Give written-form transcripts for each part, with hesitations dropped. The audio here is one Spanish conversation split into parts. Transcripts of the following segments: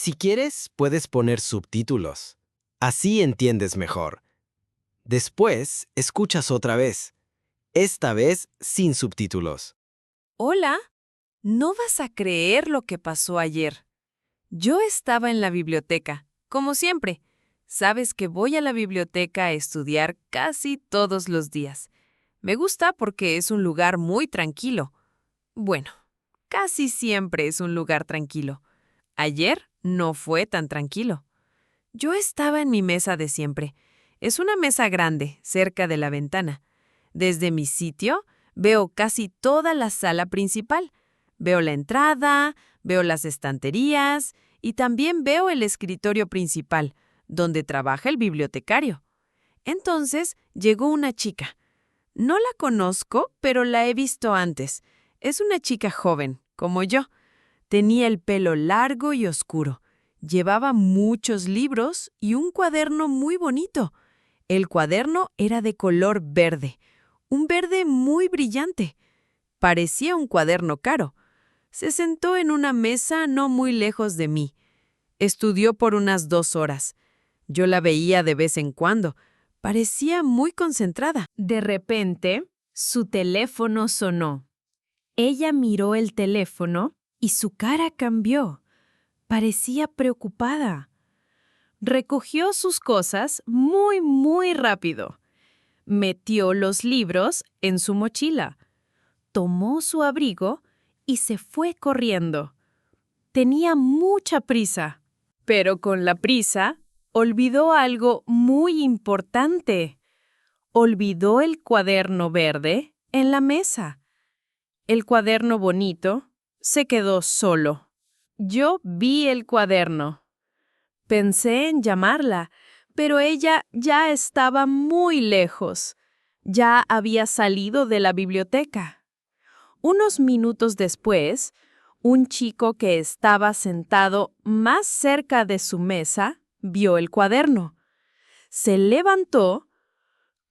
Si quieres, puedes poner subtítulos. Así entiendes mejor. Después, escuchas otra vez. Esta vez sin subtítulos. Hola, no vas a creer lo que pasó ayer. Yo estaba en la biblioteca, como siempre. Sabes que voy a la biblioteca a estudiar casi todos los días. Me gusta porque es un lugar muy tranquilo. Bueno, casi siempre es un lugar tranquilo. Ayer no fue tan tranquilo. Yo estaba en mi mesa de siempre. Es una mesa grande, cerca de la ventana. Desde mi sitio, veo casi toda la sala principal. Veo la entrada, veo las estanterías y también veo el escritorio principal, donde trabaja el bibliotecario. Entonces llegó una chica. No la conozco, pero la he visto antes. Es una chica joven, como yo. Tenía el pelo largo y oscuro. Llevaba muchos libros y un cuaderno muy bonito. El cuaderno era de color verde, un verde muy brillante. Parecía un cuaderno caro. Se sentó en una mesa no muy lejos de mí. Estudió por unas 2 horas. Yo la veía de vez en cuando. Parecía muy concentrada. De repente, su teléfono sonó. Ella miró el teléfono y su cara cambió. Parecía preocupada. Recogió sus cosas muy rápido. Metió los libros en su mochila. Tomó su abrigo y se fue corriendo. Tenía mucha prisa, pero con la prisa olvidó algo muy importante. Olvidó el cuaderno verde en la mesa. El cuaderno bonito se quedó solo. Yo vi el cuaderno. Pensé en llamarla, pero ella ya estaba muy lejos. Ya había salido de la biblioteca. Unos minutos después, un chico que estaba sentado más cerca de su mesa vio el cuaderno. Se levantó,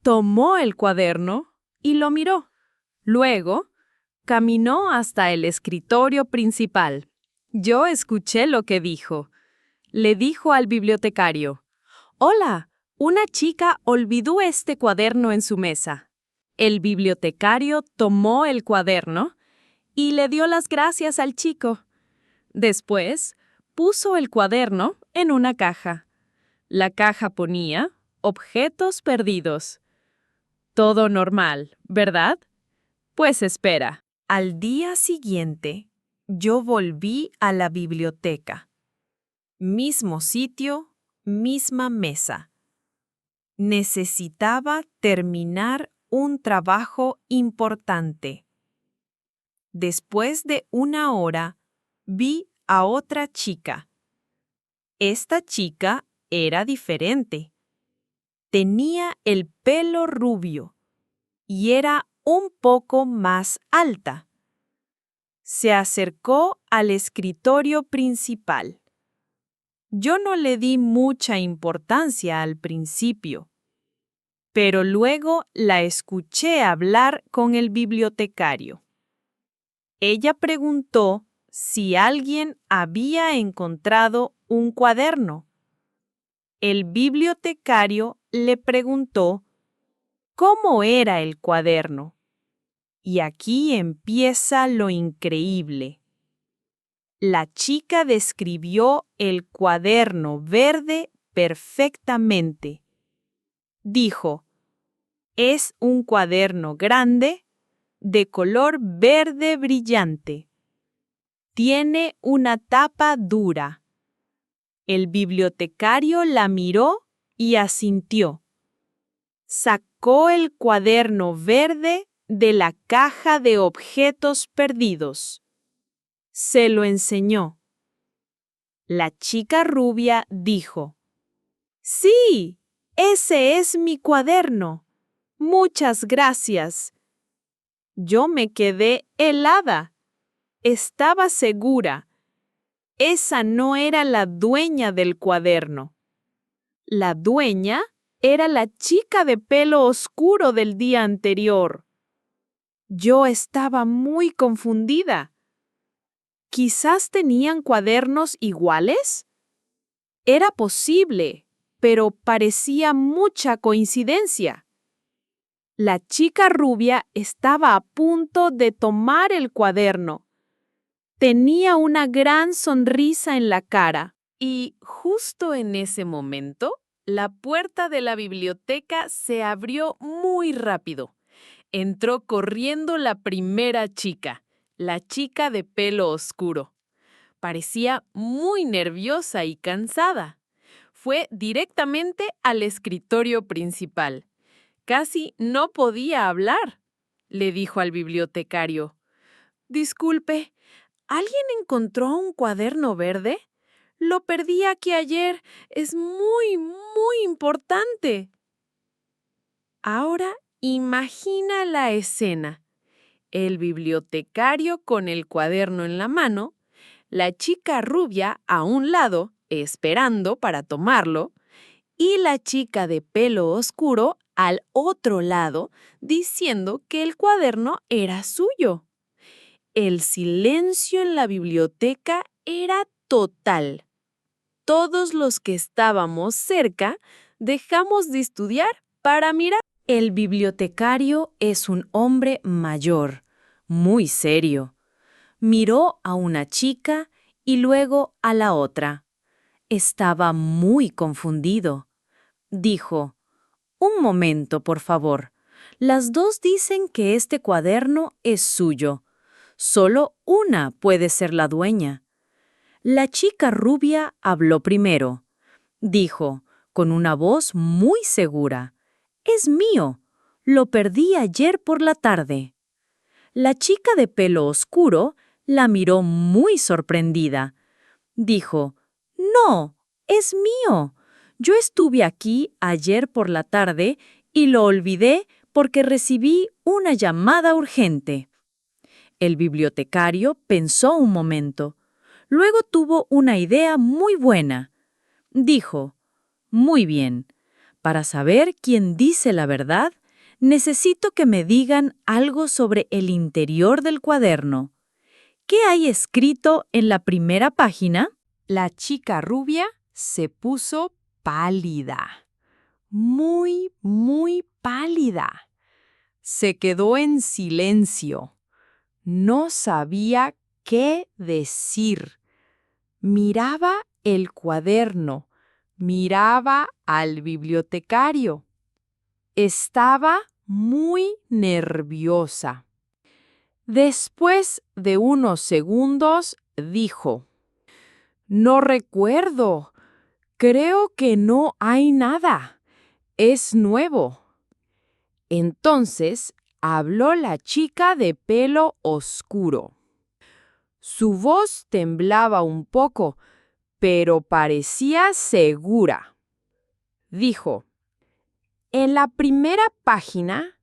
tomó el cuaderno y lo miró. Luego, caminó hasta el escritorio principal. Yo escuché lo que dijo. Le dijo al bibliotecario: «Hola, una chica olvidó este cuaderno en su mesa». El bibliotecario tomó el cuaderno y le dio las gracias al chico. Después, puso el cuaderno en una caja. La caja ponía «Objetos perdidos». Todo normal, ¿verdad? Pues espera. Al día siguiente, yo volví a la biblioteca. Mismo sitio, misma mesa. Necesitaba terminar un trabajo importante. Después de 1 hora, vi a otra chica. Esta chica era diferente. Tenía el pelo rubio y era un poco más alta. Se acercó al escritorio principal. Yo no le di mucha importancia al principio, pero luego la escuché hablar con el bibliotecario. Ella preguntó si alguien había encontrado un cuaderno. El bibliotecario le preguntó cómo era el cuaderno. Y aquí empieza lo increíble. La chica describió el cuaderno verde perfectamente. Dijo: «Es un cuaderno grande, de color verde brillante. Tiene una tapa dura». El bibliotecario la miró y asintió. Sacó el cuaderno verde de la caja de objetos perdidos. Se lo enseñó. La chica rubia dijo: «Sí, ese es mi cuaderno. Muchas gracias». Yo me quedé helada. Estaba segura. Esa no era la dueña del cuaderno. La dueña era la chica de pelo oscuro del día anterior. Yo estaba muy confundida. ¿Quizás tenían cuadernos iguales? Era posible, pero parecía mucha coincidencia. La chica rubia estaba a punto de tomar el cuaderno. Tenía una gran sonrisa en la cara. Y justo en ese momento, la puerta de la biblioteca se abrió muy rápido. Entró corriendo la primera chica, la chica de pelo oscuro. Parecía muy nerviosa y cansada. Fue directamente al escritorio principal. Casi no podía hablar, le dijo al bibliotecario. Disculpe, ¿alguien encontró un cuaderno verde? Lo perdí aquí ayer. Es muy, muy importante. Ahora imagina la escena. El bibliotecario con el cuaderno en la mano, la chica rubia a un lado, esperando para tomarlo, y la chica de pelo oscuro al otro lado, diciendo que el cuaderno era suyo. El silencio en la biblioteca era total. Todos los que estábamos cerca dejamos de estudiar para mirar. El bibliotecario es un hombre mayor, muy serio. Miró a una chica y luego a la otra. Estaba muy confundido. Dijo: «Un momento, por favor. Las dos dicen que este cuaderno es suyo. Solo una puede ser la dueña». La chica rubia habló primero. Dijo, con una voz muy segura: «Es mío. Lo perdí ayer por la tarde». La chica de pelo oscuro la miró muy sorprendida. Dijo: «No, es mío. Yo estuve aquí ayer por la tarde y lo olvidé porque recibí una llamada urgente». El bibliotecario pensó un momento. Luego tuvo una idea muy buena. Dijo: «Muy bien. Para saber quién dice la verdad, necesito que me digan algo sobre el interior del cuaderno. ¿Qué hay escrito en la primera página?». La chica rubia se puso pálida. Muy, muy pálida. Se quedó en silencio. No sabía qué decir. Miraba el cuaderno, miraba al bibliotecario. Estaba muy nerviosa. Después de unos segundos, dijo: «No recuerdo. Creo que no hay nada. Es nuevo». Entonces habló la chica de pelo oscuro. Su voz temblaba un poco, pero parecía segura. Dijo: «En la primera página,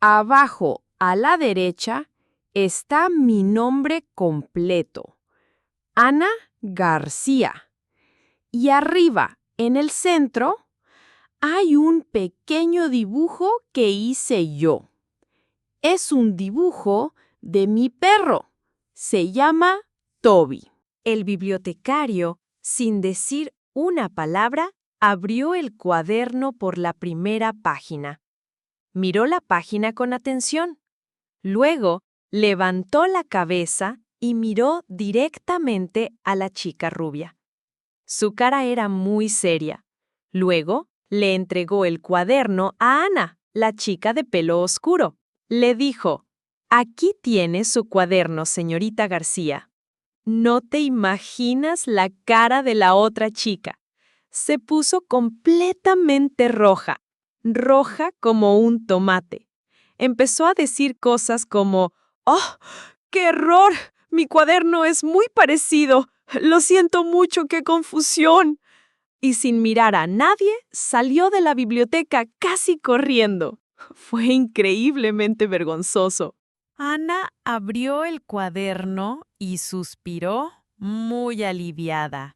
abajo a la derecha, está mi nombre completo, Ana García. Y arriba, en el centro, hay un pequeño dibujo que hice yo. Es un dibujo de mi perro. Se llama Toby». El bibliotecario, sin decir una palabra, abrió el cuaderno por la primera página. Miró la página con atención. Luego, levantó la cabeza y miró directamente a la chica rubia. Su cara era muy seria. Luego, le entregó el cuaderno a Ana, la chica de pelo oscuro. Le dijo: «Aquí tiene su cuaderno, señorita García». No te imaginas la cara de la otra chica. Se puso completamente roja, roja como un tomate. Empezó a decir cosas como: «¡Oh, qué error! Mi cuaderno es muy parecido. Lo siento mucho, qué confusión». Y sin mirar a nadie, salió de la biblioteca casi corriendo. Fue increíblemente vergonzoso. Ana abrió el cuaderno y suspiró muy aliviada.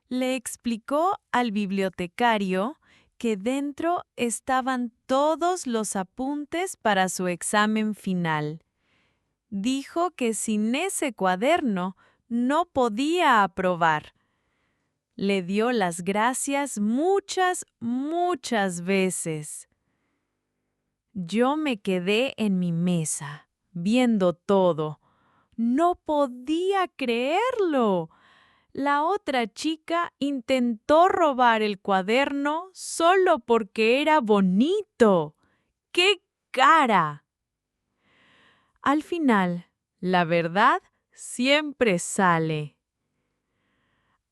Le explicó al bibliotecario que dentro estaban todos los apuntes para su examen final. Dijo que sin ese cuaderno no podía aprobar. Le dio las gracias muchas veces. Yo me quedé en mi mesa, viendo todo. No podía creerlo. La otra chica intentó robar el cuaderno solo porque era bonito. ¡Qué cara! Al final, la verdad siempre sale.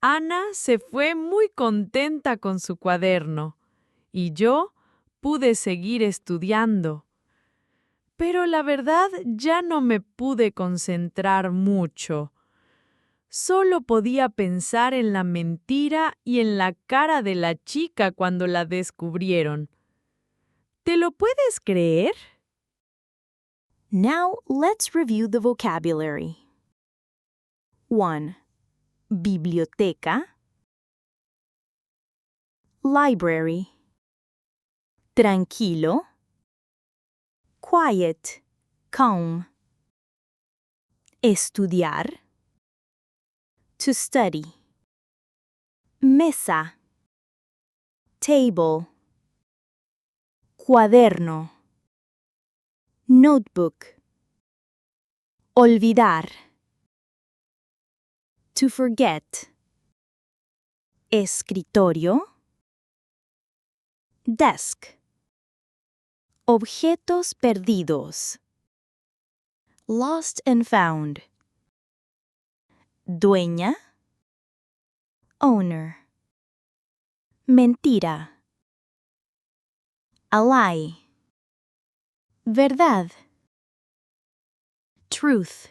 Ana se fue muy contenta con su cuaderno y yo pude seguir estudiando. Pero la verdad ya no me pude concentrar mucho. Solo podía pensar en la mentira y en la cara de la chica cuando la descubrieron. ¿Te lo puedes creer? Now let's review the vocabulary. 1. Biblioteca. Library. Tranquilo. Quiet, calm. Estudiar. To study. Mesa. Table. Cuaderno. Notebook. Olvidar. To forget. Escritorio. Desk. Objetos perdidos. Lost and found. Dueña. Owner. Mentira. A lie. Verdad. Truth.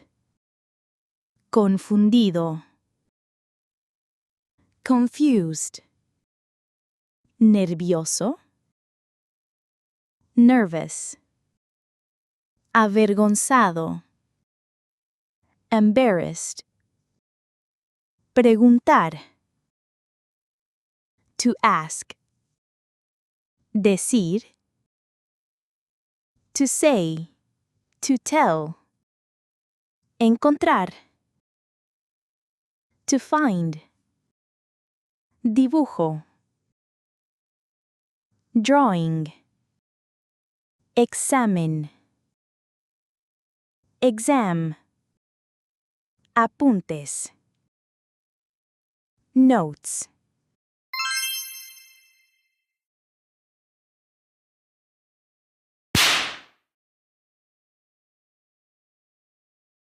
Confundido. Confused. Nervioso. Nervous. Avergonzado. Embarrassed. Preguntar. To ask. Decir. To say. To tell. Encontrar. To find. Dibujo. Drawing. Examine. Exam. Apuntes. Notes.